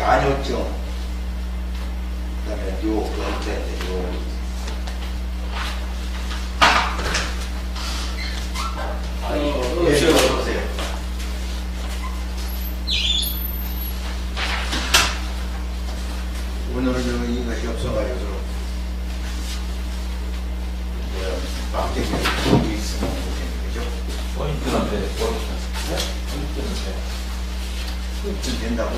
야뇨증, 그다음에 요 연태인데 요 보세요. 오늘은 이것이 없어가지고 막대기 여기 있으면 그죠? 포인트는 돼. 포인트는 돼. 포인트 된다고?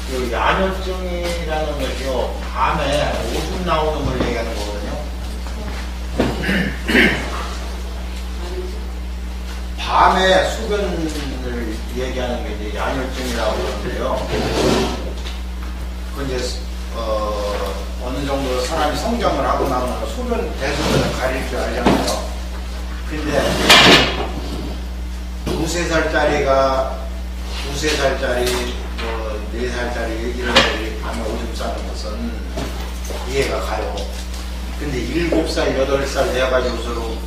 그 야뇨증이라는 것이요, 밤에 오줌 나오는 걸 얘기하는 거거든요. 밤에 소변을 얘기하는 게 이제 야뇨증이라고 그러는데요. 그 이제 어느 정도 사람이 성장을 하고 나면 소변 대소변을 가릴 줄 알잖아요. 근데 두세 살짜리, 4살짜리 이런 애들이 밤에 오줌 싸는 것은 이해가 가요. 근데 7살, 8살 돼가지고 서로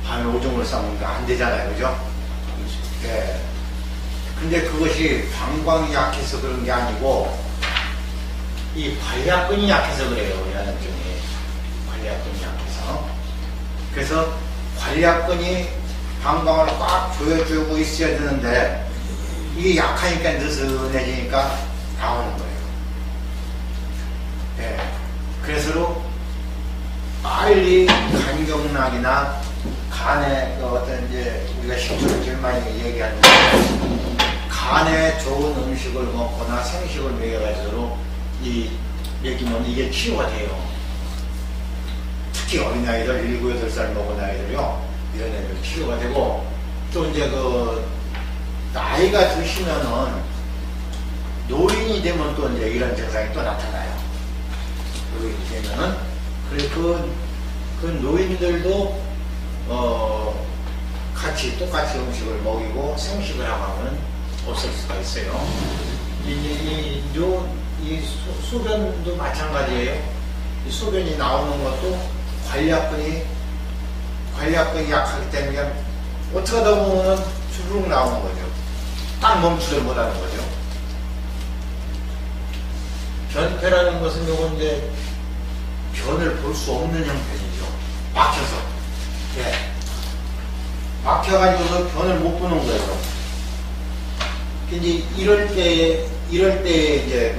밤에 오줌을 싸면 안 되잖아요. 그죠? 네. 근데 그것이 방광이 약해서 그런 게 아니고 이 관략근이 약해서 그래요. 야뇨증이. 관략근이 약해서. 그래서 관략근이 방광을 꽉 조여주고 있어야 되는데 이게 약하니까 느슨해지니까 나오는 거예요. 네. 그래서 빨리 간경락이나 간에 어떤 이제 우리가 식초를 제일 많이 얘기하는데 간에 좋은 음식을 먹거나 생식을 먹여가지고 먹이면 이게 치유가 돼요. 특히 어린아이들 7, 8살 먹은 아이들이요, 이런 애들 치유가 되고, 또 이제 나이가 드시면은 노인이 되면 또 이제 이런 증상이 또 나타나요. 노인이 되면은 그래서 그 노인들도 같이 똑같이 음식을 먹이고 생식을 하고 하면 없을 수가 있어요. 이 소변도 마찬가지예요. 이 소변이 나오는 것도 관략근이 약하기 때문에 어떻게 하다 보면 주르륵 나오는 거죠. 딱 멈추지 못하는 거죠. 변폐라는 것은 요건 이제 변을 볼 수 없는 형편이죠. 막혀서. 예. 막혀가지고서 변을 못 보는 거예요. 근데 이럴 때 이제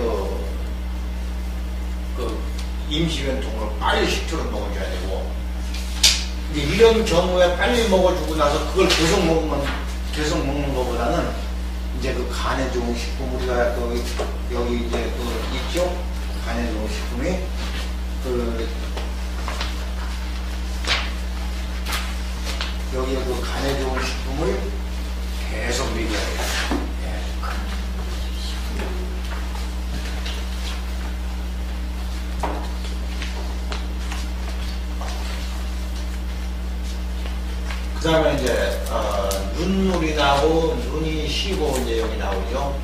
임시변통을 빨리 식초를 먹어줘야 되고, 근데 이런 경우에 빨리 먹어주고 나서 그걸 계속 먹는 것보다는 이제 그 간에 좋은 식품, 우리가 여기 이제 있죠? 간에 좋은 식품이 여기 간에 좋은 식품을 계속 먹여야 돼요. 예. 그 다음에 이제 눈물이 나고 눈이 쉬고 이제 여기 나오죠.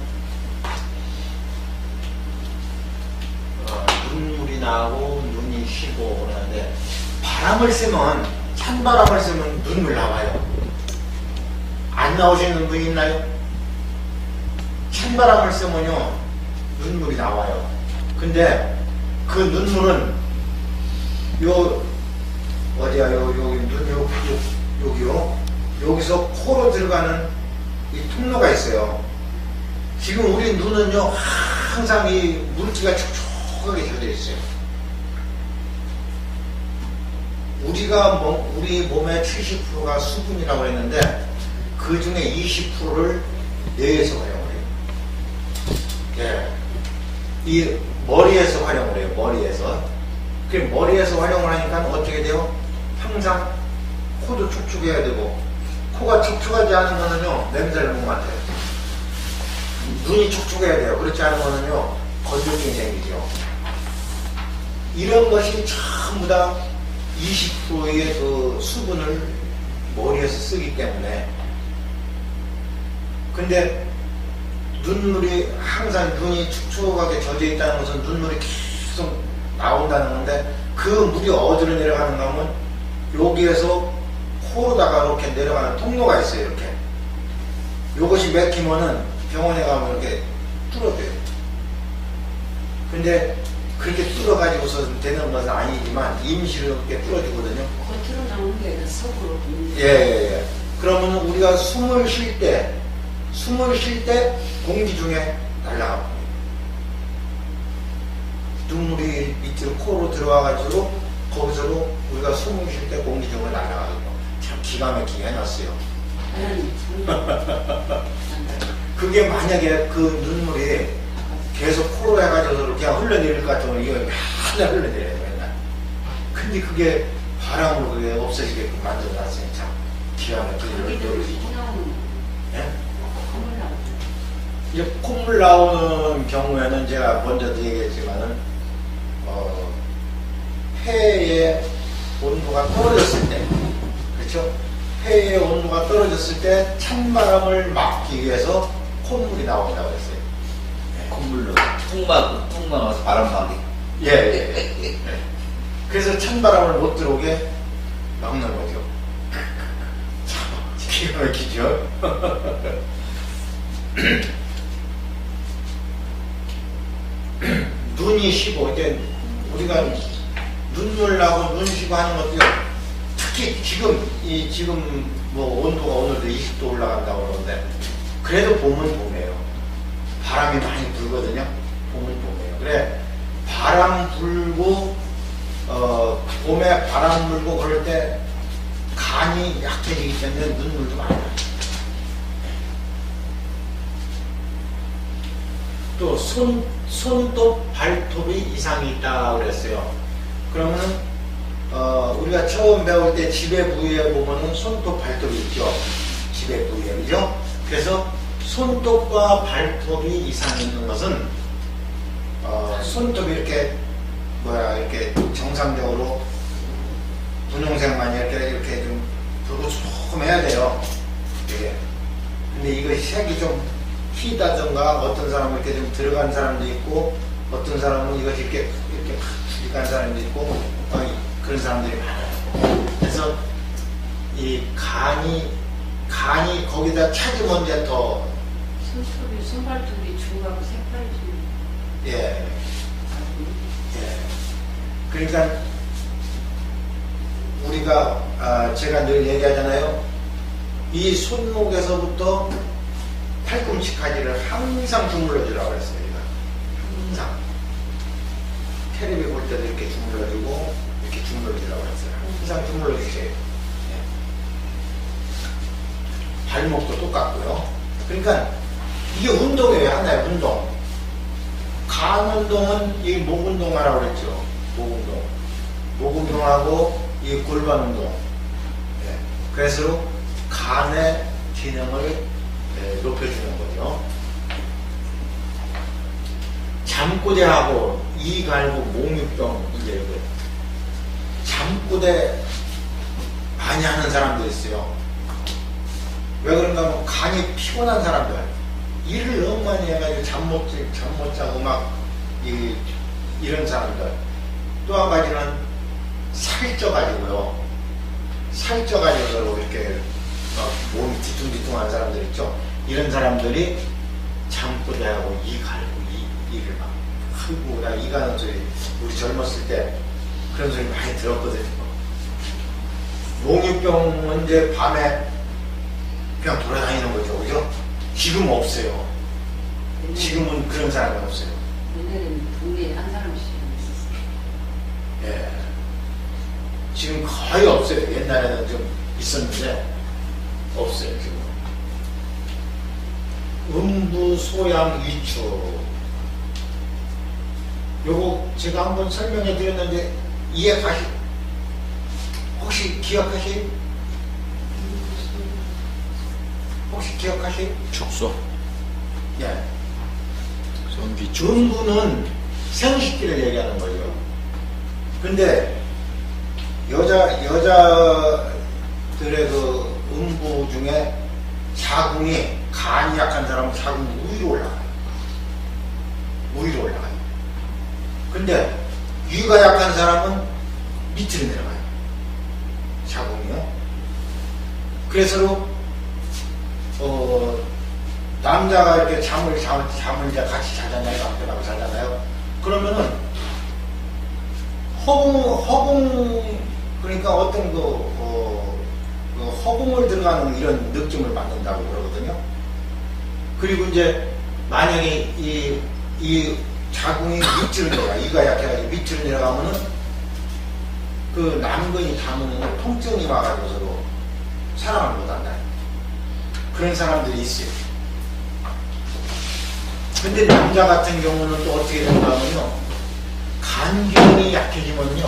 눈물이 나고 눈이 쉬고 그러는데 찬바람을 쐬면 눈물 나와요. 안 나오시는 분 있나요? 찬바람을 쐬면요 눈물이 나와요. 근데 그 눈물은 여기서 코로 들어가는 이 통로가 있어요. 지금 우리 눈은요 항상 이 물기가 촉촉하게 젖어 있어요. 우리 몸의 70%가 수분이라고 했는데 그 중에 20%를 뇌에서 활용을 해요. 예. 이 머리에서 활용을 해요. 그 머리에서 활용을 하니까 어떻게 돼요? 항상 코도 촉촉해야 되고, 코가 촉촉하지 않은 거는요 냄새를 못 맡아요. 눈이 촉촉해야 돼요. 그렇지 않은 거는요 건조증이 생기죠. 이런 것이 전부 다 20%의 그 수분을 머리에서 쓰기 때문에. 근데 눈물이 항상 눈이 축축하게 젖어 있다는 것은 눈물이 계속 나온다는 건데, 그 물이 어디로 내려가는가 하면 여기에서 코로다가 이렇게 내려가는 통로가 있어요. 이렇게. 요것이 맥히면은 병원에 가면 이렇게 뚫어져요. 근데 그렇게 뚫어가지고서 되는 것은 아니지만 임시로 이렇게 뚫어지거든요. 겉으로 나오는 게 아니라 속으로 보이는 예. 그러면 우리가 숨을 쉴 때 공기 중에 날아가고 눈물이 밑으로 코로 들어와가지고 거기서도 우리가 숨을 쉴 때 공기 중에 날아가고 참 기가 막히게 해놨어요. 그게 만약에 그 눈물이 계속 코로 해가지고 그냥 흘러내릴 것 같으면 이거 맨날 흘러내려요, 맨날. 근데 그게 바람으로 그게 없어지게끔 만들어놨어요. 참 기가 막히게. 예? 이제 콧물 나오는 경우에는 제가 먼저도 얘기했지만은 폐의 온도가 떨어졌을 때, 그렇죠? 폐의 온도가 떨어졌을 때 찬바람을 막기 위해서 콧물이 나온다고 했어요. 콧물로 뚝 막아서 바람 막이. 예. 그래서 찬바람을 못 들어오게 막는 거죠. 참 기가 막히죠. 눈이 쉬고 이제 우리가 눈물 나고 눈 쉬고 하는 것도 특히 지금 뭐 온도가 오늘도 20도 올라간다고 그러는데 그래도 봄은 봄이에요. 바람이 많이 불거든요. 봄은 봄이에요. 그래 바람 불고 봄에 바람 불고 그럴 때 간이 약해지기 때문에 눈물도 많이 나요. 또 손톱 발톱이 이상이 있다 그랬어요. 그러면은 우리가 처음 배울 때 지배 부위에 보면은 손톱 발톱이 있죠. 지배 부위에, 그죠? 그래서 손톱과 발톱이 이상이 있는 것은 손톱이 이렇게 이렇게 정상적으로 분홍색만 이렇게 좀 불고 조금 해야 돼요. 이게. 근데 이거 색이 좀 튀다던가 어떤 사람은 이렇게 좀 들어간 사람도 있고 어떤 사람은 이것이 이렇게 간 사람도 있고 그런 사람들이 많아요. 그래서 이 간이 거기다 찾으면 이제 더 손발톱이 중하고 색깔이 좀 예. 그러니까 우리가 제가 늘 얘기하잖아요. 이 손목에서부터 팔꿈치까지를 항상 주물러 주라고 그랬어요. 항상 테레비 볼 때도 이렇게 주물러 주고 이렇게 주물러 주라고 그랬어요. 항상 주물러 주세요. 발목도 똑같고요. 그러니까 이게 운동이에요. 하나의 운동. 간 운동은 이 목 운동하라고 그랬죠. 목 운동. 목 운동하고 이 골반 운동. 그래서 간의 기능을 높여주는 거죠. 잠꼬대하고 이 갈고 목유병 이제 이거 잠꼬대 많이 하는 사람도 있어요. 왜 그런가 하면 간이 피곤한 사람들, 일을 너무 많이 해가지고 잠 못 자고 막 이런 사람들. 또 한 가지는 살쪄가지고요. 살쪄가지고 이렇게 몸이 뒤뚱뒤뚱한 사람들 있죠. 이런 사람들이 잠꼬대하고 이 갈고 이를 막 아이고 나 이 가는 소리 우리 젊었을 때 그런 소리 많이 들었거든요. 몽유병은 이제 밤에 그냥 돌아다니는 거죠, 그죠? 지금 없어요. 지금은 그런 사람이 없어요. 옛날에는 동네에 한 사람씩 있었어요. 예. 지금 거의 없어요. 옛날에는 좀 있었는데 없어요, 지금. 음부, 소양, 위축. 요거 제가 한번 설명해 드렸는데 이해 혹시 기억하시? 혹시 기억하시? 축소. 예. 전기축. 음부는 생식기를 얘기하는 거죠. 근데 여자들의 그 음부 중에 자궁이 간이 약한 사람은 자궁이 위로 올라가요. 위로 올라가요. 근데 위가 약한 사람은 밑으로 내려가요. 자궁이요. 그래서 남자가 이렇게 잠을 이제 같이 자잖아요. 앞에 가고 자잖아요. 그러면은 허공 그러니까 어떤 허공을 들어가는 이런 느낌을 받는다고 그러거든요. 그리고 이제 만약에 이 자궁이 밑으로 내려가, 이가 약해가지고 밑으로 내려가면은 그 남근이 닿으면 통증이 와가지고 서로 사랑을 못한다. 그런 사람들이 있어요. 근데 남자 같은 경우는 또 어떻게 된다면요, 간 기능이 약해지면요,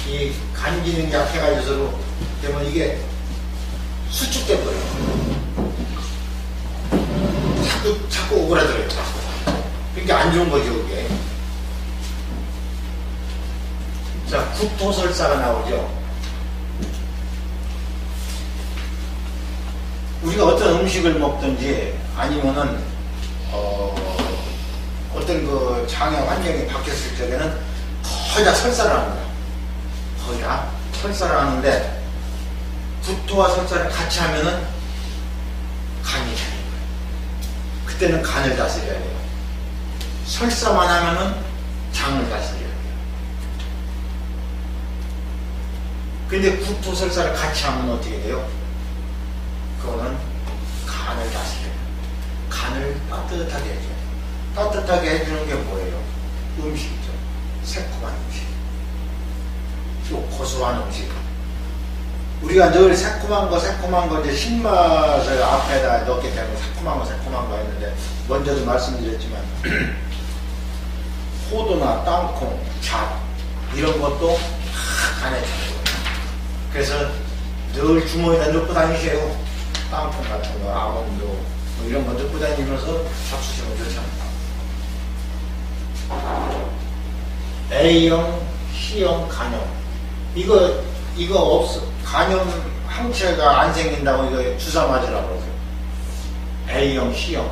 이 간 기능이 약해가지고 서로 되면 이게 수축돼 버려요. 자꾸 오그라들어요. 그러니까 안 좋은 거죠, 그게. 자, 구토설사가 나오죠. 우리가 어떤 음식을 먹든지 아니면은 어떤 그 장애 환경이 바뀌었을 적에는 거의 다 설사를 합니다. 거의 다 설사를 하는데 구토와 설사를 같이 하면은 간이 잘린 거예요. 그때는 간을 다스려야 돼요. 설사만 하면은 장을 다스려야 돼요. 근데 구토 설사를 같이 하면 어떻게 돼요? 그거는 간을 다스려요. 간을 따뜻하게 해줘요. 따뜻하게 해주는 게 뭐예요? 음식이죠. 새콤한 음식. 또 고소한 음식. 우리가 늘 새콤한 거 이제 신맛을 앞에다 넣게 되면 새콤한 거 했는데, 먼저도 말씀드렸지만 호두나 땅콩, 잣 이런 것도 간에 좋고요. 그래서 늘 주머니에 넣고 다니세요. 땅콩 같은 거, 아몬드 뭐 이런 거 넣고 다니면서 잡수시면 좋잖아요. A형, C형, 간형. 이거 없어. 간형 항체가 안 생긴다고 이거 주사 맞으라고 그러죠. A형, C형,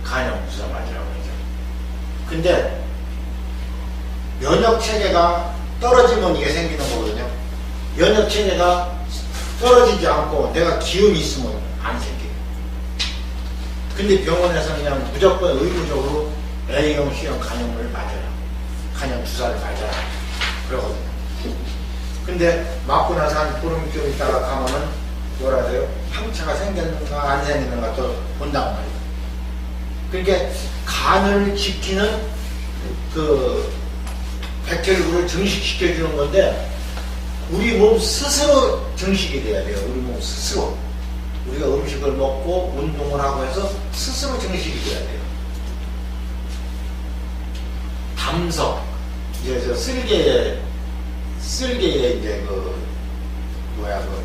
간형 주사 맞으라고 그러죠. 근데 면역 체계가 떨어지면 이게 생기는 거거든요. 면역 체계가 떨어지지 않고 내가 기운이 있으면 안 생겨요. 근데 병원에서 그냥 무조건 의무적으로 A형, C형, 간형을 맞아라. 간형 주사를 맞아라. 그러거든요. 근데 맞고 나서 한 보름쯤 있다가 가면은 뭐라 해요? 항체가 생겼는가 안 생겼는가 또 본다고 말이에요. 그러니까 간을 지키는 그 백혈구를 증식시켜주는 건데, 우리 몸 스스로 증식이 돼야 돼요. 우리 몸 스스로. 우리가 음식을 먹고 운동을 하고 해서 스스로 증식이 돼야 돼요. 담석, 이제 저 쓸개에 이제 그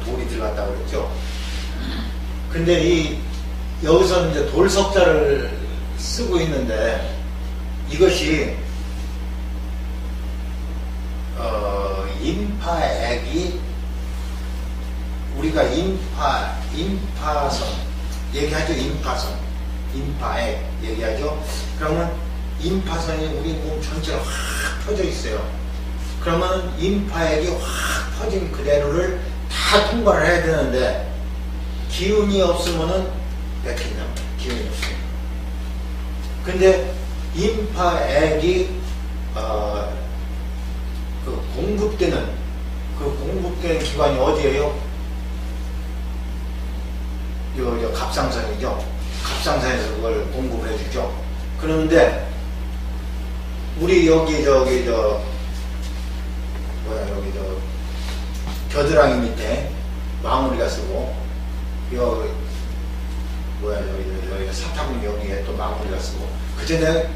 돌이 들어갔다고 그랬죠. 근데 여기서 이제 돌석자를 쓰고 있는데, 이것이 임파액이, 우리가 임파선 얘기하죠. 임파액 얘기하죠. 그러면 임파선이 우리 몸 전체로 확 퍼져 있어요. 그러면 임파액이 확 퍼진 그대로를 다 통과를 해야 되는데, 기운이 없으면은 맥힌단 말이에요. 기운이 없으면. 근데 임파액이 공급되는 기관이 어디예요? 요 갑상선이죠. 갑상선에서 그걸 공급을 해주죠. 그런데 우리 여기 겨드랑이 밑에 망우리가 쓰고, 여기 사타구니 여기에 또 망우리가 쓰고. 그전에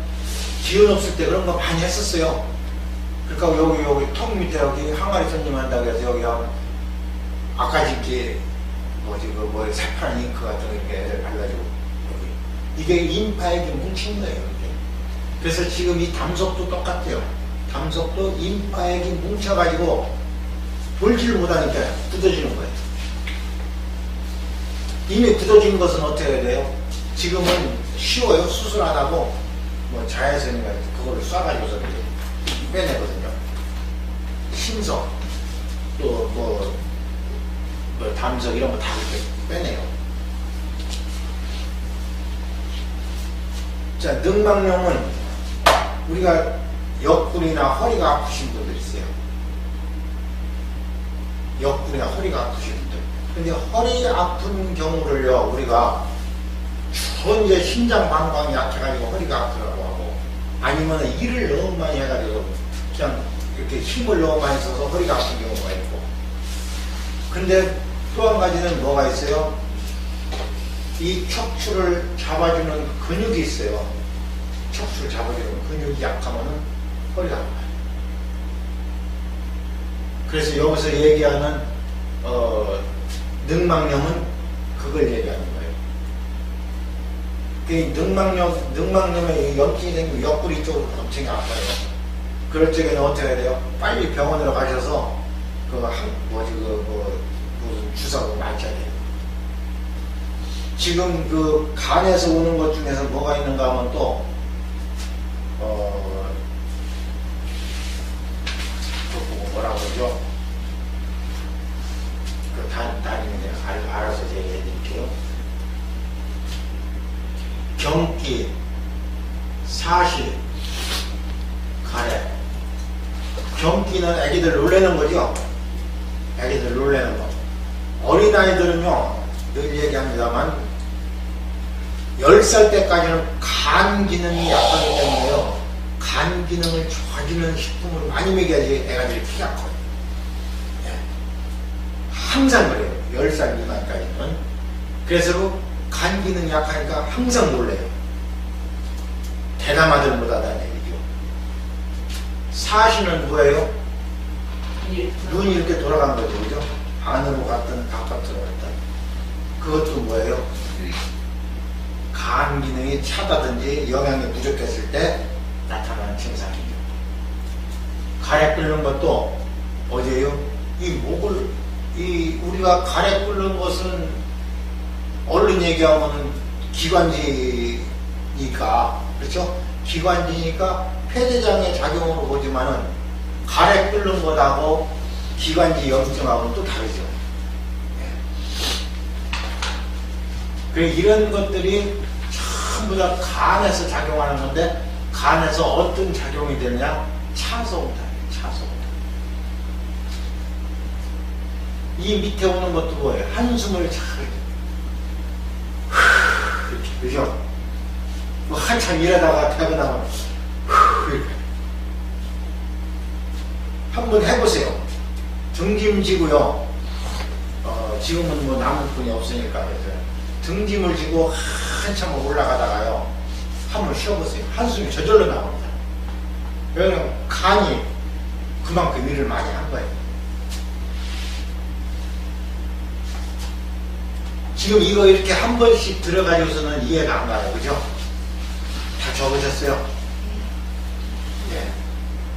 기운 없을 때 그런 거 많이 했었어요. 그러니까 여기 턱 밑에 여기 항아리 손님 한다고 해서 여기 아까짓기 새파란 잉크 같은 거 이렇게 애들 발라주고, 여기 이게 임파액이 뭉친 거예요. 이게. 그래서 지금 이 담석도 똑같아요. 담석도 임파액이 뭉쳐가지고 돌지를 못하니까 굳어지는 거예요. 이미 굳어진 것은 어떻게 해야 돼요? 지금은 쉬워요. 수술 안 하고 자외선이나 그거를 쏴가지고서 빼내거든요. 신석 또 담석 이런 거 다 이렇게 빼내요. 자, 능망염은 우리가 옆구리나 허리가 아프신 분들 있어요. 옆구리나 허리가 아프신 분들. 근데 허리 아픈 경우를요, 우리가 주로 이제 심장 방광이 약해가지고 허리가 아프라고 하고, 아니면 일을 너무 많이 해가지고 그냥 이렇게 힘을 너무 많이 써서 허리가 아픈 경우가 있고. 근데 또 한 가지는 뭐가 있어요? 이 척추를 잡아주는 근육이 있어요. 척추를 잡아주는 근육이 약하면은 허리가 아파요. 그래서 여기서 얘기하는 능망염은 그걸 얘기하는 거예요. 그 능망염에 염증이 생기면 옆구리 쪽으로 엄청 아파요. 그럴 적에는 어떻게 해야 돼요? 빨리 병원으로 가셔서 무슨 주사도 맞춰야 돼요. 지금 그 간에서 오는 것 중에서 뭐가 있는가 하면 또 뭐라고 그러죠? 그 단임인데 알아서 얘기해 드릴게요. 경기, 사실, 가래. 경기는 애기들 놀래는 거죠? 애기들 놀래는 거. 어린아이들은요, 늘 얘기합니다만, 10살 때까지는 간 기능이 약하기 때문에요, 간 기능을 좋아지는 식품을 많이 먹여야지 애가들이 키가 커요. 네. 항상 그래요. 10살 미만까지는. 그래서 간 기능이 약하니까 항상 놀래요. 대담아들보다는 얘기죠. 사시는 뭐예요? 눈이 이렇게 돌아간 거죠. 그죠? 안으로 갔든 바깥으로 갔든. 그것도 뭐예요? 간 기능이 차다든지 영양이 부족했을 때 나타나는 증상이죠. 가래 끓는 것도 어디에요? 우리가 가래 끓는 것은 얼른 얘기하면 기관지니까, 그렇죠? 기관지니까 폐대장의 작용으로 보지만은 가래 끓는 것하고 기관지 염증하고는 또 다르죠. 그래, 이런 것들이 전부 다 간에서 작용하는 건데, 간에서 어떤 작용이 되느냐? 차소음탄이에요. 차소음탄. 이 밑에 오는 것도 뭐예요? 한숨을 잘 이렇게, 그죠? 뭐 한참 일하다가 퇴근하면 이렇게. 한번 해보세요. 등짐 지고요. 지금은 뭐 남은 분이 없으니까 등짐을 지고 한참 올라가다가요, 한번 쉬어보세요. 한숨이 저절로 나옵니다. 왜냐면 간이 그만큼 일을 많이 한 거예요. 지금 이거 이렇게 한 번씩 들어가지고서는 이해가 안 가요. 그죠? 다 적으셨어요? 예.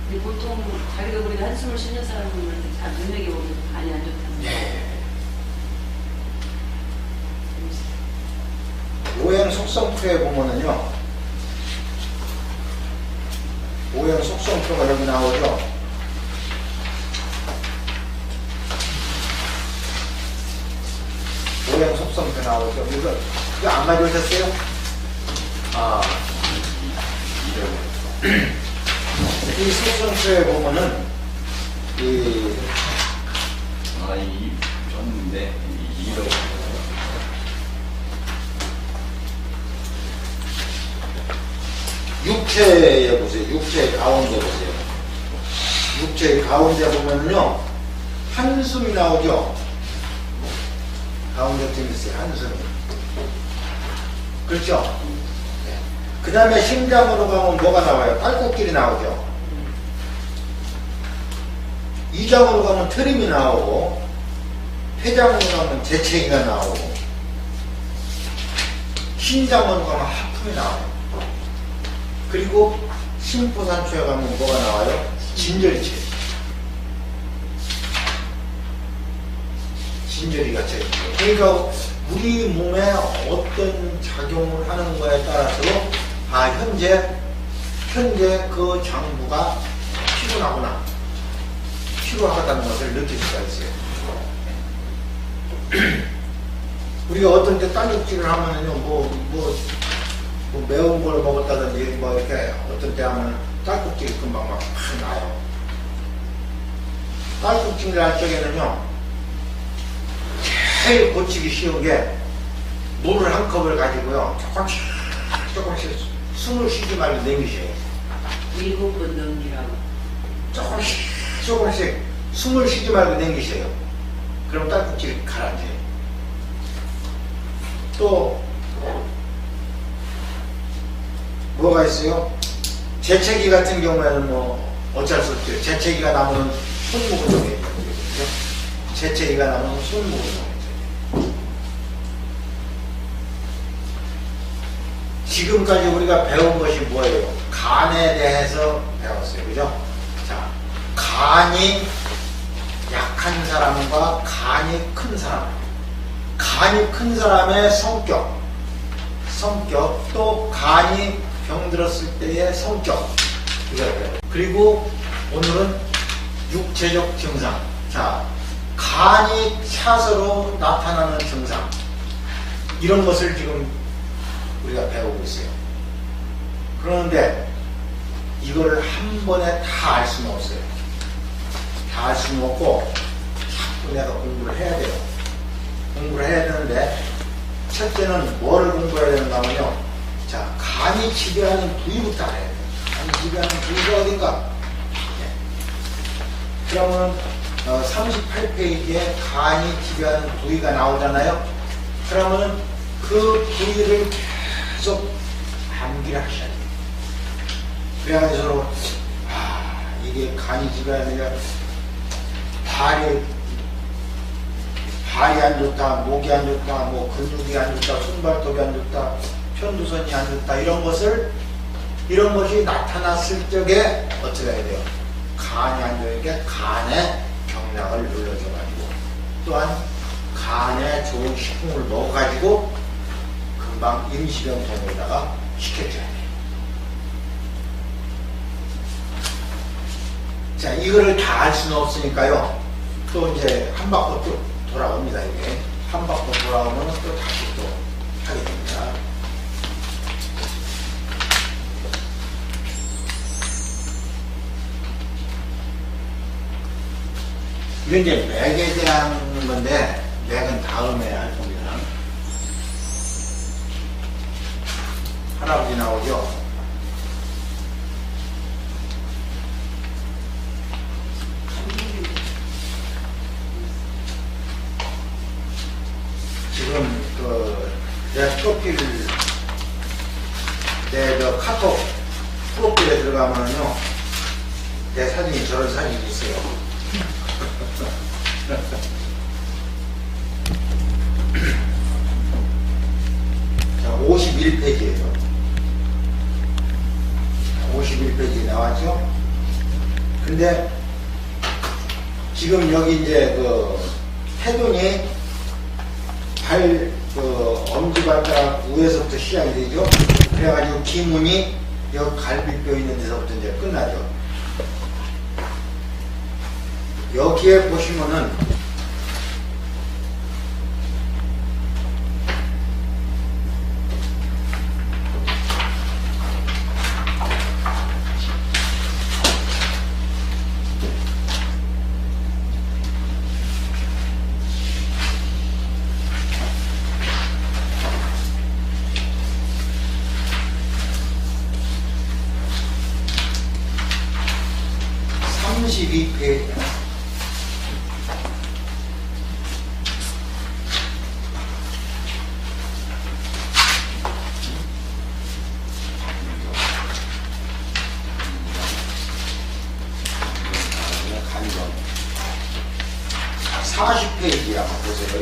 근데 보통 자기가 그래도 한숨을 쉬는 사람은 다 능력이 오면 많이 안 좋다는 예. 오행 속성표에 보면은요, 오행 속성표가 여기 나오죠. 오행 속성표 나오죠. 이거 안 가져오셨어요? 이 속성표에 보면은 줬는데 이거 육체에 보세요. 육체의 가운데 보세요. 육체의 가운데 보면요, 한숨이 나오죠. 가운데 좀 있어요. 한숨이. 그렇죠? 네. 그 다음에 심장으로 가면 뭐가 나와요? 딸꾹질이 나오죠. 이장으로 가면 트림이 나오고, 폐장으로 가면 재채기가 나오고, 신장으로 가면 하품이 나와요. 그리고 심포산초에 가면 뭐가 나와요? 진저리체. 진저리가 쳐 있죠. 그러니까 우리 몸에 어떤 작용을 하는 거에 따라서 현재 그 장부가 피곤하다는 것을 느낄 수가 있어요. 우리가 어떤 때 딸꾹질을 하면은요, 뭐 매운 걸 먹었다든지, 뭐 이렇게 어떤 때 하면 딸꾹질이 금방 막 나요. 딸꾹질 할 적에는요, 제일 고치기 쉬운 게, 물을 한 컵을 가지고요, 조금씩 숨을 쉬지 말고 내쉬어요. 7번 넘기라고. 조금씩 숨을 쉬지 말고 내쉬어요. 그럼 딸꾹질이 가라앉아요. 또 뭐가 있어요? 재채기 같은 경우에는 뭐 어쩔 수 없죠. 재채기가 나오면 손목을 놓여야 돼요. 재채기가 나오면 손목을 놓여야 돼요. 지금까지 우리가 배운 것이 뭐예요? 간에 대해서 배웠어요. 그죠? 자, 간이 약한 사람과 간이 큰 사람, 간이 큰 사람의 성격, 또 간이 병들었을 때의 성격, 이거예요. 그리고 오늘은 육체적 증상. 자, 간이 차서로 나타나는 증상, 이런 것을 지금 우리가 배우고 있어요. 그런데 이거를 한 번에 다 알 수는 없어요. 다 알 수는 없고 자꾸 내가 공부를 해야 돼요. 공부를 해야 되는데, 첫째는 뭐를 공부해야 되는가 하면요, 자, 간이 지배하는 부위부터 알아야 돼요. 간이 지배하는 부위가 어딘가? 그러면 38페이지에 간이 지배하는 부위가 나오잖아요. 그러면 그 부위를 계속 암기를 하셔야 돼요. 그래가지고 서로 이게 간이 지배하느냐, 발이 안 좋다, 목이 안 좋다, 뭐 근육이 안 좋다, 손발톱이 안 좋다, 편두선이 안 좋다, 이런 것이 나타났을 적에 어떻게 해야 돼요? 간이 안 좋으니까 간에 경락을 눌러줘가지고, 또한 간에 좋은 식품을 먹어가지고 금방 임시병동에다가 시켜줘야 돼요. 자, 이거를 다 알 수는 없으니까요, 또 이제 한 바퀴 또 돌아옵니다. 이게 한 바퀴 돌아오면 또 다시 또 하게 됩니다. 이건 이제 맥에 대한 건데, 맥은 다음에 할 겁니다. 할아버지 나오죠? 지금 내 프로필, 내 카톡 프로필에 들어가면요, 내 사진이 저런 사진이 있어요. 자, 51페이지에요. 51페이지에 나왔죠? 근데 지금 여기 이제 태동이 엄지발가락 위에서부터 시작이 되죠? 그래가지고 기문이 여기 갈비뼈 있는 데서부터 이제 끝나죠. 여기에 보시면은 페이지 한번 보세요.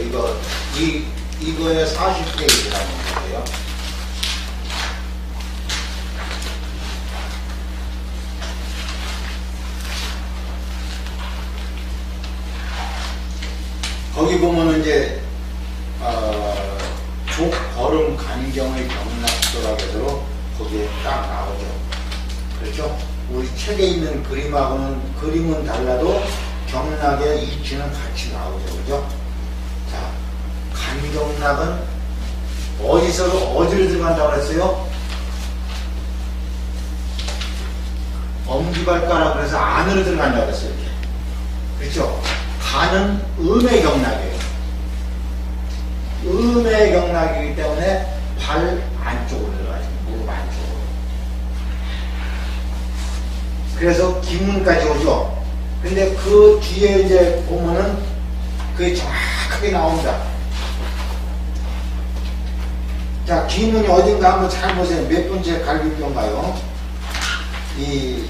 이거의 40페이지를 한번 보세요. 거기 보면은 이제 족걸음 간경의 경락도라고 해서 거기에 딱 나오죠. 그렇죠? 우리 책에 있는 그림은 달라도 경락의 이치는 같이 나오죠. 그죠? 자, 간경락 경락은 어디로 들어간다고 그랬어요? 엄지발가락 그래서 안으로 들어간다고 그랬어요. 이렇게. 그렇죠? 간은 음의 경락이에요. 음의 경락이기 때문에 발 안쪽으로 들어가죠. 무릎 안쪽으로. 그래서 기문까지 오죠. 근데 그 뒤에 이제 보면은 그게 정확하게 나옵니다. 자, 기문이 어딘가 한번 잘 보세요. 몇 번째 갈비뼈인가요? 이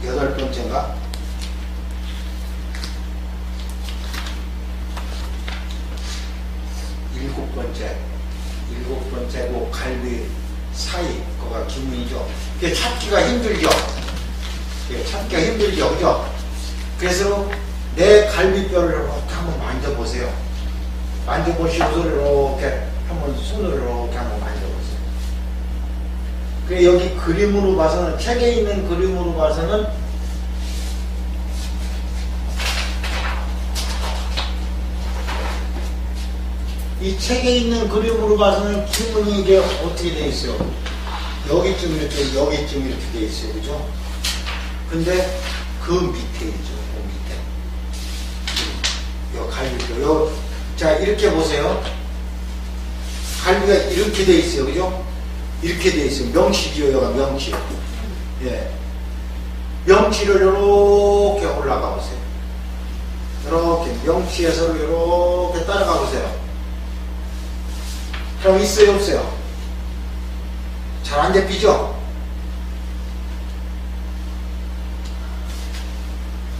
여덟 번째인가? 일곱 번째고 갈비 사이 거가 기문이죠. 그게 찾기가 힘들죠. 그죠? 그래서 내 갈비뼈를 이렇게 한번 만져보세요. 만져보시고서 이렇게 한번 손으로 이렇게 한번 만져보세요. 그래 여기 그림으로 봐서는 책에 있는 그림으로 봐서는 이 책에 있는 그림으로 봐서는 기문이 이게 어떻게 돼 있어요? 여기쯤 이렇게 돼 있어요, 그죠? 근데 그 밑에 있죠, 그 밑에. 요 갈비뼈, 자 이렇게 보세요. 갈비가 이렇게 돼 있어요, 그죠? 이렇게 돼 있어요. 명치지요, 여가 명치. 예. 명치를 이렇게 올라가 보세요. 이렇게 명치에서 이렇게 따라가 보세요. 그럼 있어요, 없어요? 잘 안 잡히죠?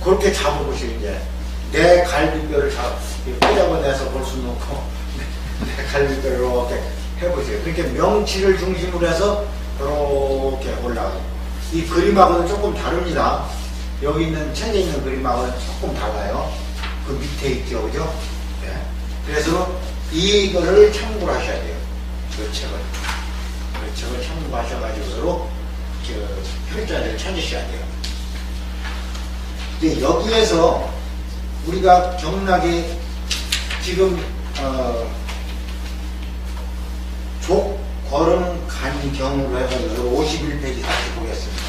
그렇게 잡아보시고 이제 내 갈비뼈를 꽂아내서 볼 수는 없고 내 갈비뼈를 이렇게 해보세요. 그렇게 명치를 중심으로 해서 이렇게 올라가요. 이 그림하고는 조금 다릅니다. 여기 있는 책에 있는 그림하고는 조금 달라요. 그 밑에 있죠, 그죠? 네. 그래서 이거를 참고를 하셔야 돼요. 그 책을 참고하셔가지고 혈자리를 찾으셔야 돼요. 근데 여기에서 우리가 경락이 지금 족걸음 간경으로 해서 51페이지 다시 보겠습니다.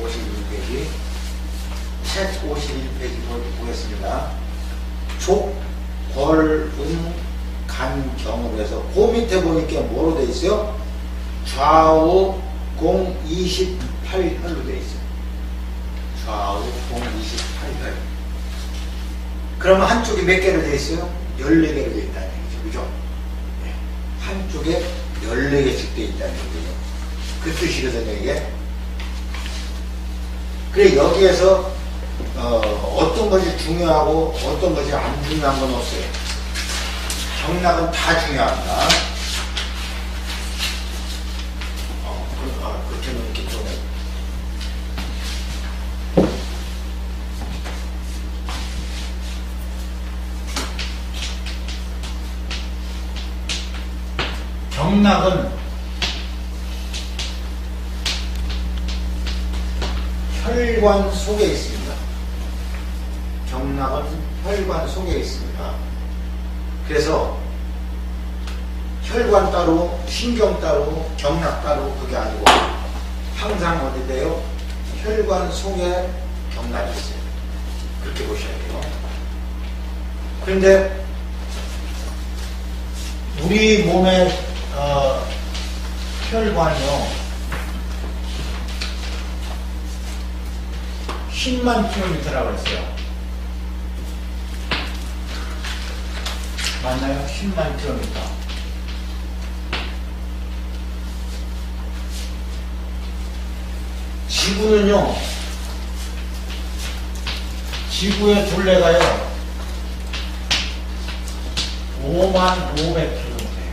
51페이지 책 51페이지 보겠습니다. 족걸음 간경으로 해서 그 밑에 보니까 뭐로 돼 있어요? 좌우 공 28혈로 돼 있어요. 좌우 공 28혈. 그러면 한쪽이 몇 개로 돼 있어요? 14개로 돼 있다는 얘기죠. 그죠? 네. 한쪽에 14개씩 돼 있다는 얘기죠. 그 뜻이거든요, 이게. 그래, 여기에서 어떤 것이 중요하고 어떤 것이 안 중요한 건 없어요. 경락은 다 중요합니다. 그렇게는 이렇게 좀 경락은 혈관 속에 있습니다. 경락은 혈관 속에 있습니다. 그래서 혈관 따로, 신경 따로, 경락 따로 그게 아니고 항상 어디 돼요? 혈관 속에 경락이 있어요. 그렇게 보셔야 돼요. 그런데 우리 몸의 혈관이요 10만 킬로미터라고 했어요. 맞나요? 10만 킬로미터. 지구는요, 지구의 둘레가요, 5만 500km예요.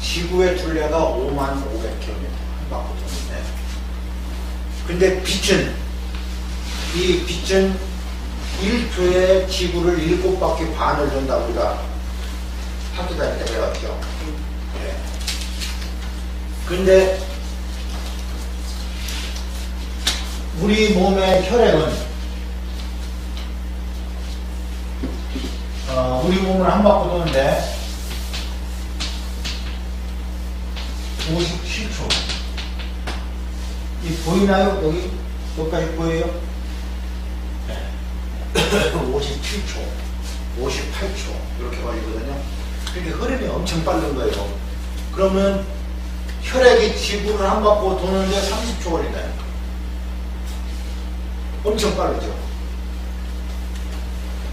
지구의 둘레가 5만 500km 한 바퀴 도는데, 근데 이 빛은 1초에 지구를 7바퀴 반을 돈다 우리가 학교 다닐 때 배웠죠. 네. 근데 우리 몸의 혈액은 우리 몸을 한 바퀴 도는데 57초. 이 보이나요? 여기까지 보여요? 네. 57초, 58초 이렇게 걸리거든요. 그렇게 흐름이 엄청 빠른 거예요. 그러면 혈액이 지구를 한 바퀴 도는데 30초 걸린다니까. 엄청 빠르죠.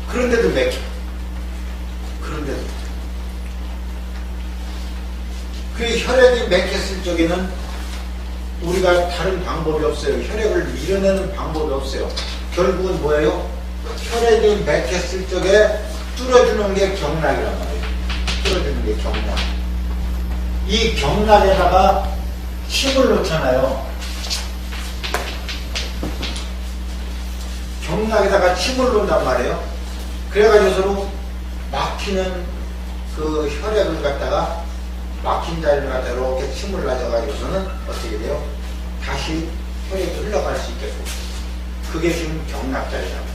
그런데도 맥혀. 그런데도. 그 혈액이 맥혔을 적에는 우리가 다른 방법이 없어요. 혈액을 밀어내는 방법이 없어요. 결국은 뭐예요? 혈액이 맥혔을 적에 뚫어주는 게 경락이란 말이에요. 뚫어주는 게 경락. 이 경락에다가 힘을 넣잖아요. 경락에다가 힘을 넣는단 말이에요. 그래가지고 서로 막히는 그 혈액을 갖다가 막힌 자리를 갖다가 이렇게 힘을 놔줘가지고서는 어떻게 돼요? 다시 혈액이 흘러갈 수 있게 해서 그게 지금 경락자리란 말이에요.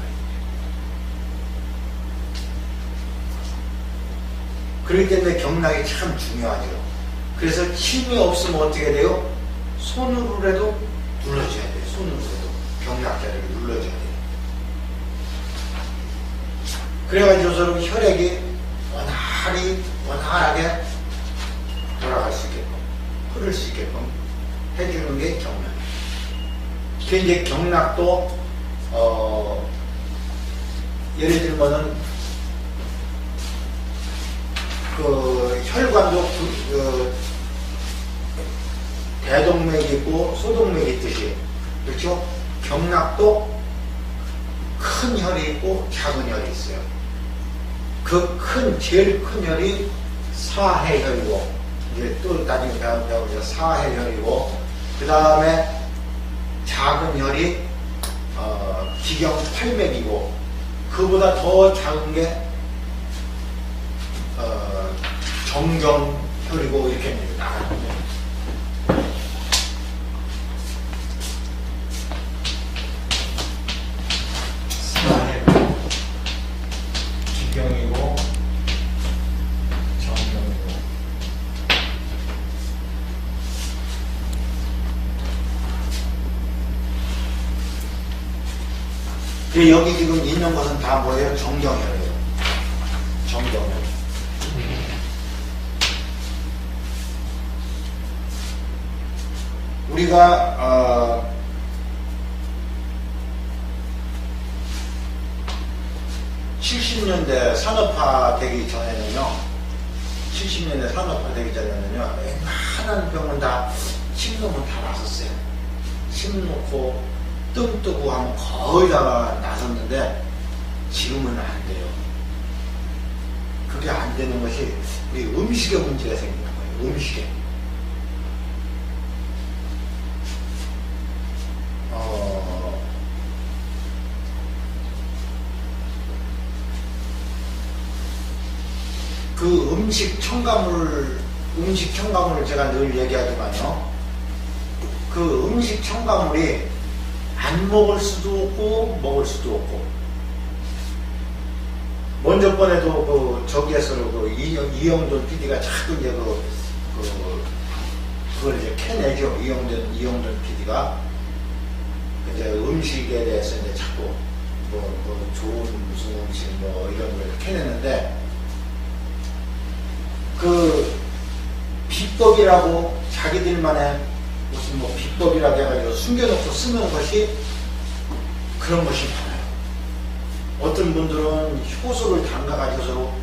그렇기 때문에 경락이 참 중요하죠. 그래서 힘이 없으면 어떻게 돼요? 손으로라도 눌러줘야 돼요. 손으로라도 경락자리를 눌러줘야 돼요. 그래가지고 서로 혈액이 원활하게 돌아갈 수 있게끔, 흐를 수 있게끔 해주는 게 경락. 그 이제 경락도, 예를 들면은, 그 혈관도 대동맥이 있고 소동맥이 있듯이, 그렇죠? 경락도 큰 혈이 있고 작은 혈이 있어요. 그 제일 큰 혈이 사해혈이고, 이제 또 나중에 배우죠. 사해혈이고, 그 다음에 작은 혈이 기경팔맥이고, 그보다 더 작은 게 정경혈이고, 이렇게 나가는 거예요. 기경이고 정경이고. 여기 지금 있는 것은 다 뭐예요? 정경혈이에요. 정경혈. 우리가 70년대 산업화 되기 전에는요, 70년대 산업화 되기 전에는요, 웬만한 병은 다 침 놓으면 다 났었어요. 침 놓고 뜸 뜨고 하면 거의 다 나섰는데, 지금은 안 돼요. 그게 안 되는 것이 우리 음식에 문제가 생기는 거예요. 음식에. 그 음식 첨가물을 제가 늘 얘기하지만요. 그 음식 첨가물이 안 먹을 수도 없고, 먹을 수도 없고. 먼저 번에도 저기에서 이영돈 PD가 자꾸 이제 그걸 이제 캐내죠. 이영돈 PD가. 이제 음식에 대해서 이제 자꾸 좋은 무슨 음식 이런 걸 캐내는데, 그 비법이라고 자기들만의 무슨 비법이라고 해가지고 숨겨놓고 쓰는 것이 그런 것이 많아요. 어떤 분들은 효소를 담가가지고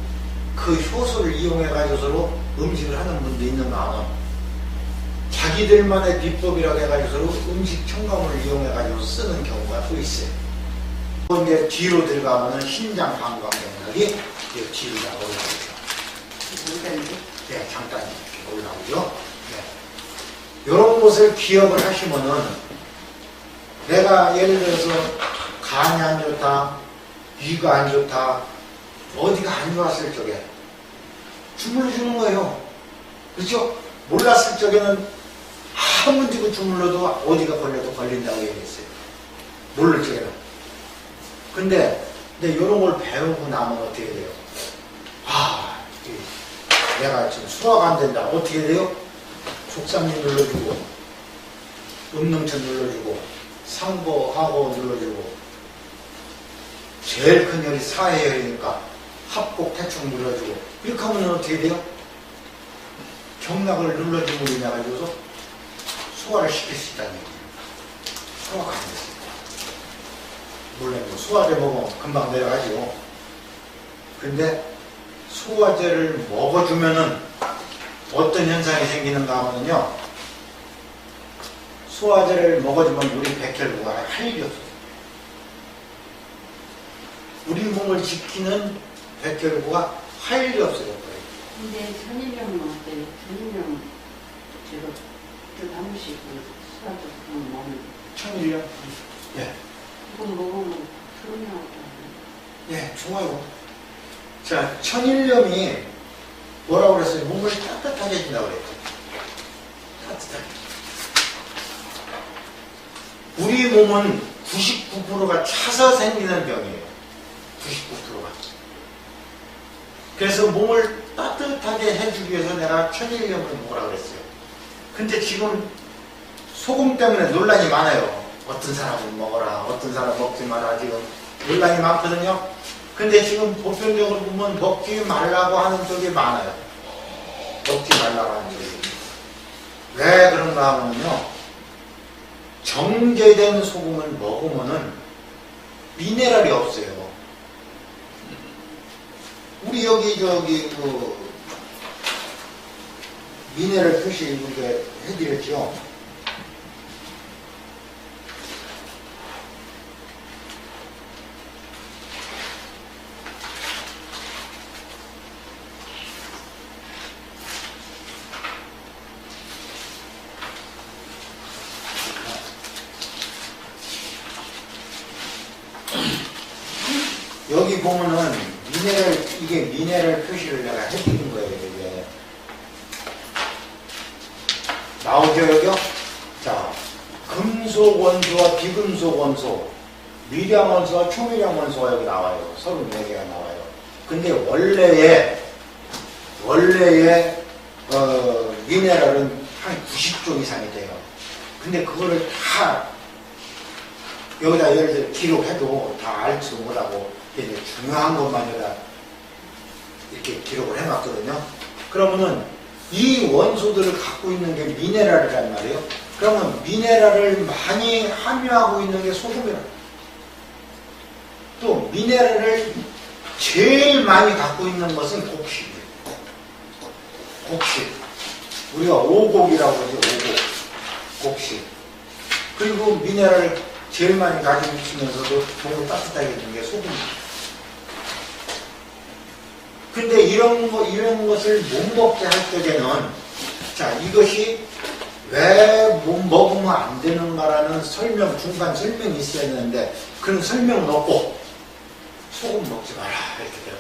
그 효소를 이용해가지고 음식을 하는 분도 있는 마음, 자기들만의 비법이라고 해가지고 음식 첨가물을 이용해가지고 쓰는 경우가 또 있어요. 이제 뒤로 들어가면 신장 방광 경락이 뒤로 나오죠. 네, 잠깐 이렇게 올라오죠. 네. 이런 것을 기억을 하시면은, 내가 예를 들어서 간이 안 좋다, 위가 안 좋다, 어디가 안 좋았을 적에 주물러 주는 거예요. 그렇죠? 몰랐을 적에는 한번 쥐고 주물러도 어디가 걸려도 걸린다고 얘기했어요. 모를 적에는. 근데 이런 걸 배우고 나면 어떻게 돼요? 아, 내가 지금 수화가 안 된다. 어떻게 돼요? 족삼리 눌러주고, 음능천 눌러주고, 상보하고 눌러주고, 제일 큰 열이 사해열이니까 합곡 태충 눌러주고, 이렇게 하면 어떻게 돼요? 경락을 눌러주고 인해가지고서 소화를 시킬 수 있다는 얘기예요. 소화가 안 됐어요. 물론 뭐 소화제 먹으면 금방 내려가지고. 근데 소화제를 먹어주면은 어떤 현상이 생기는가 하면요. 소화제를 먹어주면 우리 백혈구가 할 일이 없어요. 우리 몸을 지키는 백혈구가 할 일이 없어요. 근데 천일염은 어때요? 천일염 제가 한 번씩 수화도 그런 거 먹는데 천일염? 예. 그거 먹으면 트름 나오고 예, 좋아요. 자, 천일염이 뭐라고 그랬어요? 몸을 따뜻하게 해준다고 그랬죠. 따뜻하게. 우리 몸은 99%가 차서 생기는 병이에요. 99%가. 그래서 몸을 따뜻하게 해주기 위해서 내가 천일염을 먹으라 그랬어요. 근데 지금 소금 때문에 논란이 많아요. 어떤 사람은 먹어라, 어떤 사람은 먹지 마라. 지금 논란이 많거든요. 근데 지금 보편적으로 보면 먹지 말라고 하는 쪽이 많아요. 먹지 말라고 하는 쪽이. 왜 그런가 하면요. 정제된 소금을 먹으면은 미네랄이 없어요. 우리 여기 미네랄 표시 이렇게 해드렸죠. 여기 보면은 이게 미네랄 표시를 내가 해드린 거예요. 이게 나오죠, 여기요? 자, 금속 원소와 비금속 원소, 미량 원소와 초미량 원소가 여기 나와요. 34개가 나와요. 근데 원래의 미네랄은 한 90종 이상이 돼요. 근데 그거를 다 여기다 예를 들어 기록해도 다 알지도 못하고 이제 중요한 것만 여기다 이렇게 기록을 해놨거든요. 그러면은 이 원소들을 갖고 있는 게 미네랄이란 말이에요. 그러면 미네랄을 많이 함유하고 있는 게 소금이라고. 또 미네랄을 제일 많이 갖고 있는 것은 곡식이에요. 곡식. 우리가 오곡이라고 하죠. 오곡. 곡식. 그리고 미네랄을 제일 많이 가지고 있으면서도 몸을 따뜻하게 해주는 게 소금이에요. 근데 이런 것을 못 먹게 할 적에는, 자, 이것이 왜 못 먹으면 안 되는가라는 중간 설명이 있어야 되는데, 그런 설명은 없고, 소금 먹지 마라. 이렇게 돼요.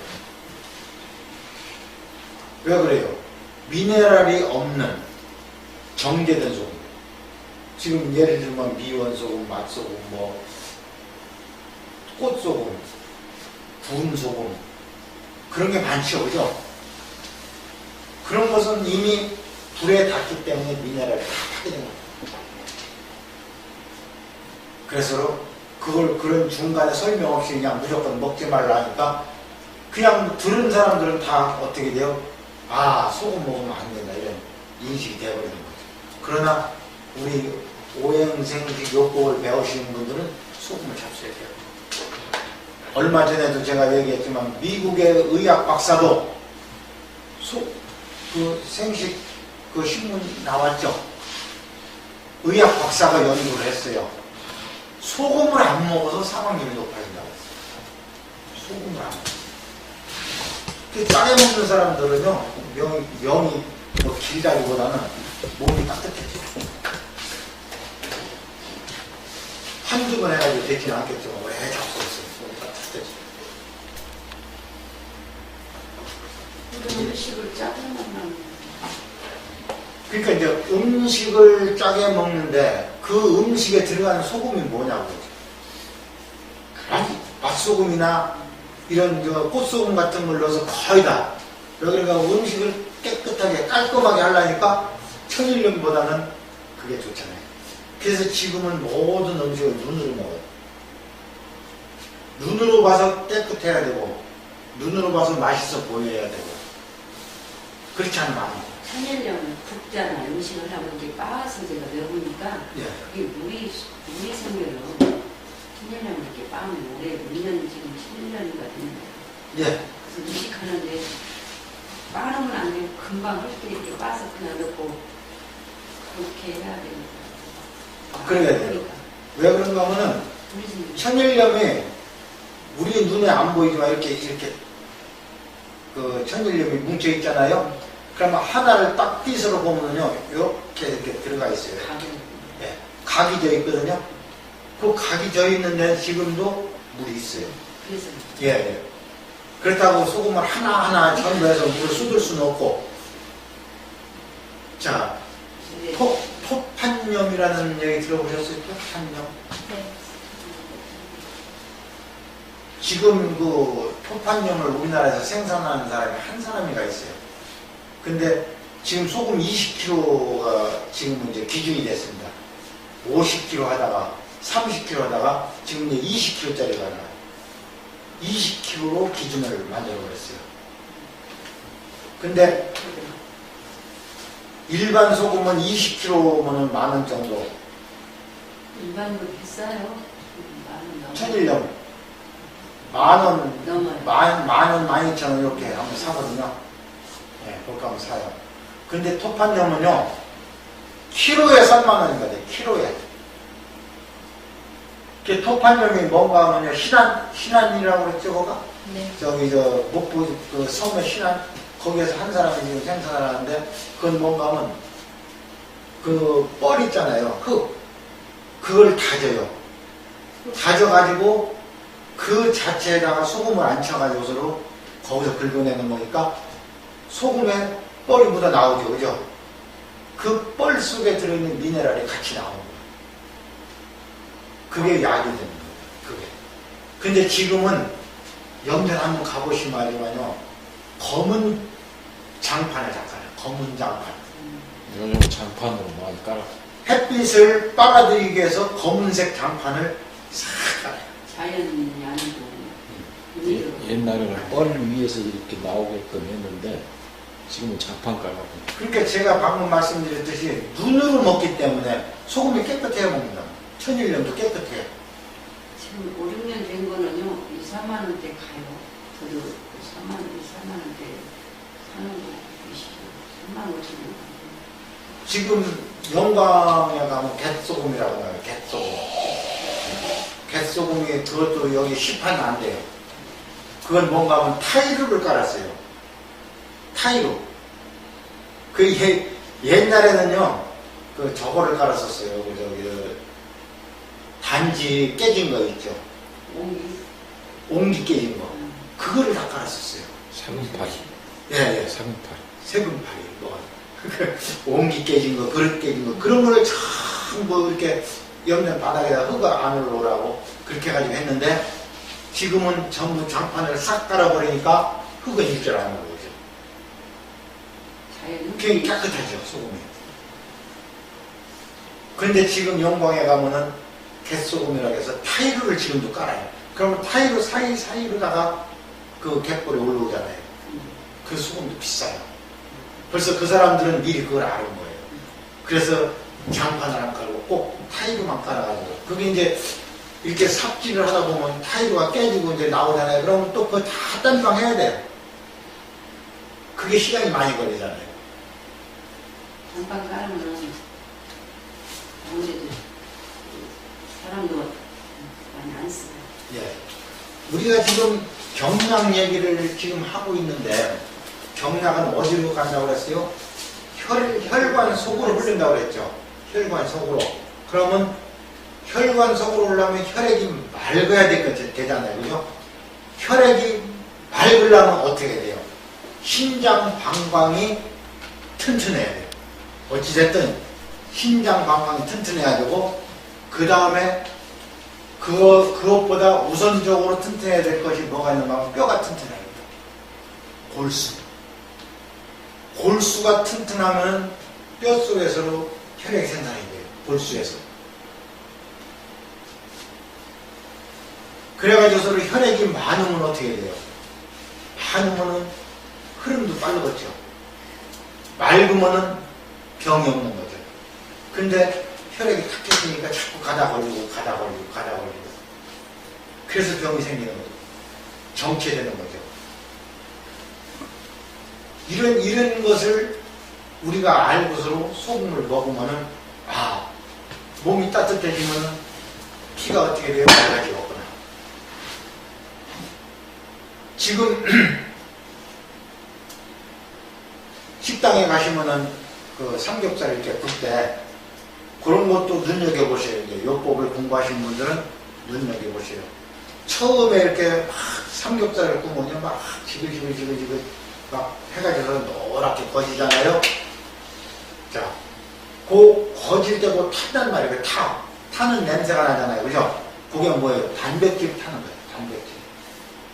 왜 그래요? 미네랄이 없는 정제된 소금. 지금 예를 들면 미원소금, 맛소금, 꽃소금, 구름소금, 그런 게 많죠, 그죠? 그런 것은 이미 불에 닿기 때문에 미네랄이 다 타게 된 거예요. 그래서 그런 중간에 설명 없이 그냥 무조건 먹지 말라 하니까 그냥 들은 사람들은 다 어떻게 돼요? 아, 소금 먹으면 안 된다, 이런 인식이 되어버리는 거죠. 그러나 우리 오행생식 요법을 배우시는 분들은 소금을 잡숴야 돼요. 얼마 전에도 제가 얘기했지만 미국의 의학 박사도 생식 신문 나왔죠. 의학 박사가 연구를 했어요. 소금을 안 먹어서 사망률이 높아진다고 했어요. 소금을 안 먹어서. 짜게 먹는 사람들은요, 명이 길다기보다는 몸이 따뜻해져요. 한두 번 해가지고 되지는 않겠지만 오래 잡고 있어요. 몸이 따뜻해져요. 그런 음식을 짜증 먹는 그러니까 이제 음식을 짜게 먹는데 그 음식에 들어가는 소금이 뭐냐고. 맛소금이나 이런 저 꽃소금 같은 걸 넣어서 거의 다. 그러니까 음식을 깨끗하게 깔끔하게 하려니까 천일염보다는 그게 좋잖아요. 그래서 지금은 모든 음식을 눈으로 먹어요. 눈으로 봐서 깨끗해야 되고 눈으로 봐서 맛있어 보여야 되고 그렇지 않으면 안 돼요. 천일염은 굽잖아. 음식을 하고 이제 빻아서 제가 먹으니까 예. 그게 물이 생겨요. 천일염을 이렇게 빻으면 올해 2년 지금 11년이가 됐는데 예. 그래서 음식하는데 빻으면 안 돼요. 금방 할 때 이렇게 빻아서 그냥 넣고 그렇게 해야 되니까. 그래야 돼요. 왜 그런가 하면은 물이 생겨요. 천일염이 우리 눈에 안 보이지만 이렇게 그 천일염이 뭉쳐 있잖아요. 그러면 하나를 딱 띠서로 보면요 이렇게 들어가 있어요. 예, 각이 져 있거든요. 그 각이 져 있는 데는 지금도 물이 있어요. 그래서 예, 예. 그렇다고 소금을 하나하나 전부 해서 물을 쏟을 수는 없고. 자, 이제 토판염이라는 얘기 들어보셨어요? 토판염? 네. 지금 그 토판염을 우리나라에서 생산하는 사람이 한 사람이가 있어요. 근데 지금 소금 20kg가 지금 이제 기준이 됐습니다. 50kg 하다가 30kg 하다가 지금 이제 20kg짜리가 나와요. 20kg로 기준을 만들어버렸어요. 근데 일반 소금은 20kg면 10,000원 정도. 일반으로 비싸요. 천일염 10,000원, 넘어요. 10,000원, 12,000원 이렇게 한번 사거든요. 네, 그렇게 한번 사요. 근데 토판염은요, 키로에 30,000원이거든요. 키로에. 그 토판염이 뭔가 하면요, 신안이라고 그랬죠, 거가? 네. 저기, 목포, 그 섬의 신안, 거기에서 한 사람이 지금 생산을 하는데, 그건 뭔가 하면, 그 뻘 있잖아요. 흙. 그걸 다져요. 다져가지고, 그 자체에다가 소금을 안 쳐가지고서로 거기서 긁어내는 거니까, 소금에 뻘이 묻어 나오죠, 그죠? 그 뻘 속에 들어있는 미네랄이 같이 나오는 거예요. 그게 약이 되는 거예요, 그게. 근데 지금은 영전 한번 가보시면 알지만요, 검은 장판을 닦아요. 검은 장판. 요즘 장판으로 많이 깔아. 햇빛을 빨아들이기 위해서 검은색 장판을 싹 깔아요. 자연이 아니고 옛날에는 뻘 위에서 이렇게 나오게끔 했는데 지금은 장판 깔아고. 그러니까 제가 방금 말씀드렸듯이 눈으로 먹기 때문에 소금이 깨끗해야 먹는다. 천일염도 깨끗해요. 지금 5, 6년 된 거는요 2, 4만 원대 가요. 저도 4만 원대 사는 거 3만 5천 원. 지금 영광에 가면 갯소금이라고 나와요. 갯소금. 갯소금이 그것도 여기 시판이 안 돼요. 그건 뭔가 하면 타이루를 깔았어요. 타이루. 그 옛날에는요, 그 저거를 깔았었어요. 그 저기 단지 깨진 거 있죠. 옹기 깨진 거. 그거를 다 깔았었어요. 사근팔이. 예, 예. 사근팔이. 세금팔이 뭐가. 옹기 깨진 거, 그릇 깨진 거, 그런 거를 전부 이렇게 옆면 바닥에다 흙을 안 올라오라고 그렇게 해가지고 했는데, 지금은 전부 장판을 싹 깔아버리니까 흙은 입질 안 오는 거죠. 굉장히 깨끗하죠, 소금이. 근데 지금 영광에 가면은 갯소금이라고 해서 타이루를 지금도 깔아요. 그러면 타이루 사이로다가 그 갯벌이 올라오잖아요. 그 소금도 비싸요. 벌써 그 사람들은 미리 그걸 아는 거예요. 그래서 장판을 안 깔고 꼭 타이루만 깔아가지고. 그게 이제 이렇게 삽질을 하다 보면 타이루가 깨지고 이제 나오잖아요. 그러면 또 그거 다 딴방 해야 돼요. 그게 시간이 많이 걸리잖아요. 장판 깔으면 아무래도 사람도 많이 안 써요. 예. 우리가 지금 경락 얘기를 지금 하고 있는데, 경락은 어디로 간다고 그랬어요? 혈관 속으로 흘린다고 그랬죠. 혈관 속으로. 그러면 혈관 속으로 오려면 혈액이 맑아야 되잖아요. 그죠? 혈액이 맑으려면 어떻게 돼요? 심장 방광이 튼튼해야 돼요. 어찌됐든 신장 방광이 튼튼해야 되고, 그 다음에 그것보다 우선적으로 튼튼해야 될 것이 뭐가 있는가 하면 뼈가 튼튼해야 됩니다. 골수. 골수가 튼튼하면 뼈 속에서도 혈액이 생산이 돼요. 골수에서. 그래가지고서 혈액이 많으면 어떻게 돼요? 많으면은 흐름도 빠르겠죠. 맑으면은 병이 없는 거죠. 근데 혈액이 탁해지니까 자꾸 가다 걸리고. 그래서 병이 생기는 거죠. 정체되는 거죠. 이런 것을 우리가 알고서로 소금을 먹으면은, 아, 몸이 따뜻해지면은 피가 어떻게 돼요? 맑아지겠구나. 지금 식당에 가시면은 그 삼겹살 이렇게 굽 때 그런 것도 눈여겨보셔야 돼요. 요법을 공부하신 분들은 눈여겨보세요. 처음에 이렇게 막 삼겹살을 구우면 막 지글지글 막 해가지고 노랗게 거지잖아요. 자, 그 거질 때고 탄단 말이에요. 타는 냄새가 나잖아요. 그죠? 그게 뭐예요? 단백질 타는 거예요. 단백질.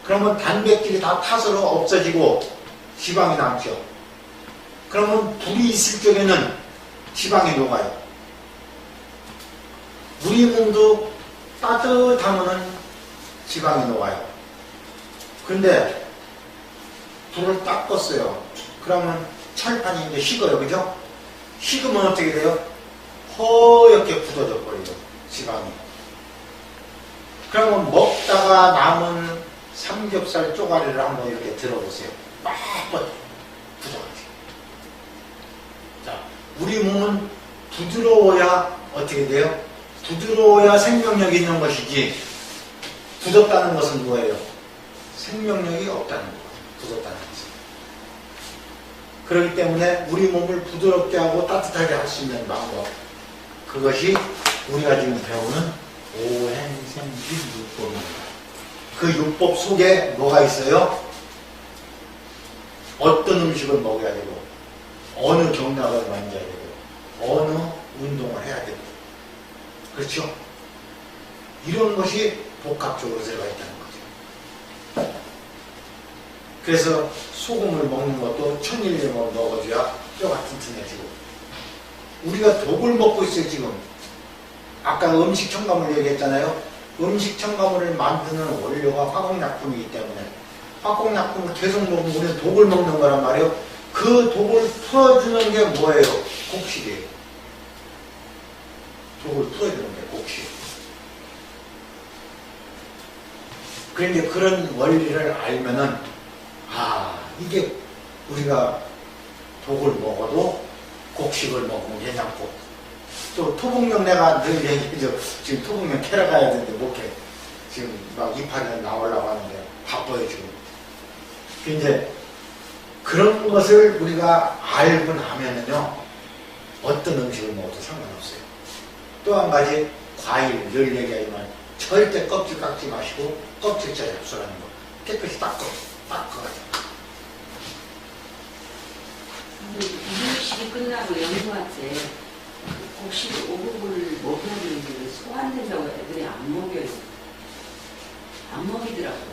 그러면 단백질이 다 타서 없어지고 지방이 남죠. 그러면 불이 있을 적에는 지방이 녹아요. 우리 몸도 따뜻하면은 지방이 녹아요. 근데 불을 딱 껐어요. 그러면 철판이 이제 식어요. 그죠? 식으면 어떻게 돼요? 허옇게 굳어져 버려요. 지방이. 그러면 먹다가 남은 삼겹살 쪼가리를 한번 이렇게 들어보세요. 막 굳어가지고. 자, 우리 몸은 부드러워야 어떻게 돼요? 부드러워야 생명력이 있는 것이지, 굳었다는 것은 뭐예요? 생명력이 없다는 거예요. 굳었다는 것은. 그렇기 때문에 우리 몸을 부드럽게 하고 따뜻하게 할 수 있는 방법, 그것이 우리가 지금 배우는 오행생기 육법입니다. 그 육법 속에 뭐가 있어요? 어떤 음식을 먹어야 되고, 어느 경락을 만져야 되고, 어느 운동을 해야 되고, 그렇죠? 이런 것이 복합적으로 들어가 있다는 거죠. 그래서 소금을 먹는 것도 천일염을 먹어줘야 뼈가 튼튼해지고, 우리가 독을 먹고 있어요. 지금 아까 음식 첨가물 얘기했잖아요. 음식 첨가물을 만드는 원료가 화공약품이기 때문에 화공약품을 계속 먹으면 우리는 독을 먹는 거란 말이에요. 그 독을 풀어주는 게 뭐예요? 곡식이에요. 독을 풀어주는 게 곡식. 그런데 그런 원리를 알면은, 아, 이게 우리가 독을 먹어도 곡식을 먹으면 괜찮고, 또 토복령 내가 늘 얘기해줘. 지금 토복령 캐러 가야 되는데 못 캐. 지금 막 이파리는 나오려고 하는데 바빠요 지금. 이제 그런 것을 우리가 알고 나면은요, 어떤 음식을 먹어도 상관없어요. 또 한 가지, 과일 늘 얘기하지만 절대 껍질 깎지 마시고 껍질째 잡수라는 거. 깨끗이 닦아가지고. 이식이 끝나고 연구한테 곡식 5곡을 먹여주는데 소화된다고 애들이 안 먹여요. 안 먹이더라고요.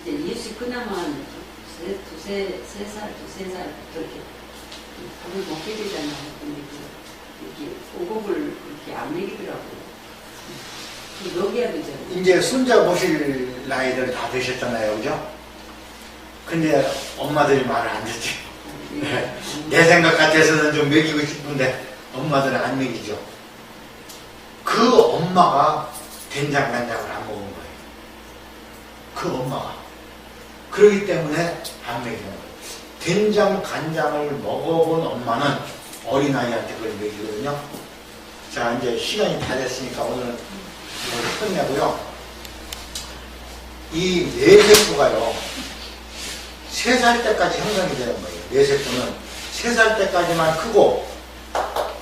이제 이식 끝나면 두세 살부터 이렇게 밥을 먹게 되잖아요. 근데 이렇게 5곡을 그렇게 안 먹이더라고요. 먹여야 되잖아요. 이제 손자 보실 나이들 다 되셨잖아요. 그죠? 근데 엄마들이 말을 안 듣지. 내 생각 같아서는 좀 먹이고 싶은데 엄마들은 안 먹이죠. 그 엄마가 된장 간장을 안 먹은 거예요. 그 엄마가. 그렇기 때문에 안 먹이는 거예요. 된장 간장을 먹어본 엄마는 어린아이한테 그걸 먹이거든요. 자, 이제 시간이 다 됐으니까 오늘은 끝내고요. 이 뇌세포가요, 3살 때까지 형성이 되는 거예요. 뇌세포는 3살 때까지만 크고,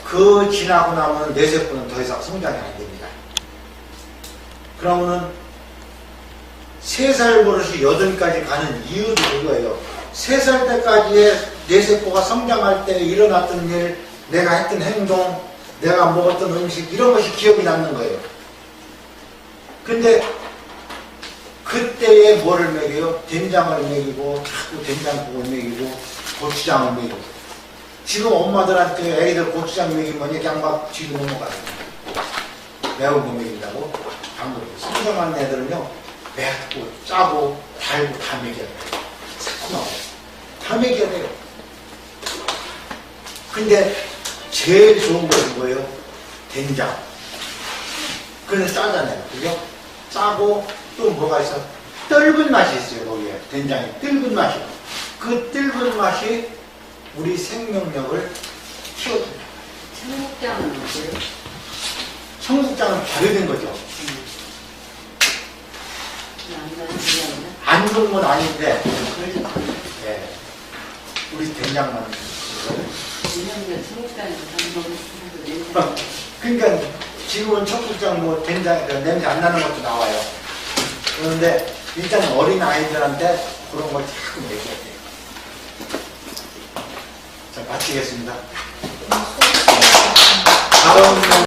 그 지나고 나면 뇌세포는 더 이상 성장이 안 됩니다. 그러면은 3살 버릇이 8까지 가는 이유도 그거예요. 3살 때까지의 뇌세포가 성장할 때 일어났던 일, 내가 했던 행동, 내가 먹었던 음식 이런 것이 기억이 남는 거예요. 근데 그때에 뭐를 먹여요? 된장을 먹이고 자꾸 된장국을 먹이고 고추장을 먹이고. 지금 엄마들한테 애기들 고추장 먹이면 그냥 막 뒤로 넘어가요. 매운 거 먹인다고 방금 성장하는 애들은요 맵고 짜고 달고 다 먹여야 돼요. 새콤하고 다 먹여야 돼요. 근데 제일 좋은 것은 뭐예요? 된장. 그래서 짜잖아요. 그죠? 짜고 또 뭐가 있어? 떫은 맛이 있어요. 거기에 된장에 떫은 맛이. 그 떫은 맛이 우리 생명력을 키워줍니다. 청국장은 어때요? 청국장은 발효된 거죠. 안 좋은 건 아닌데, 예, 우리 된장만. 왜냐면 청국장에서 먹으면 그러니까 지금은 청국장 뭐 된장 냄새 안 나는 것도 나와요. 그런데 일단 어린 아이들한테 그런 걸 자꾸 먹여야 돼요. 자, 마치겠습니다. 다음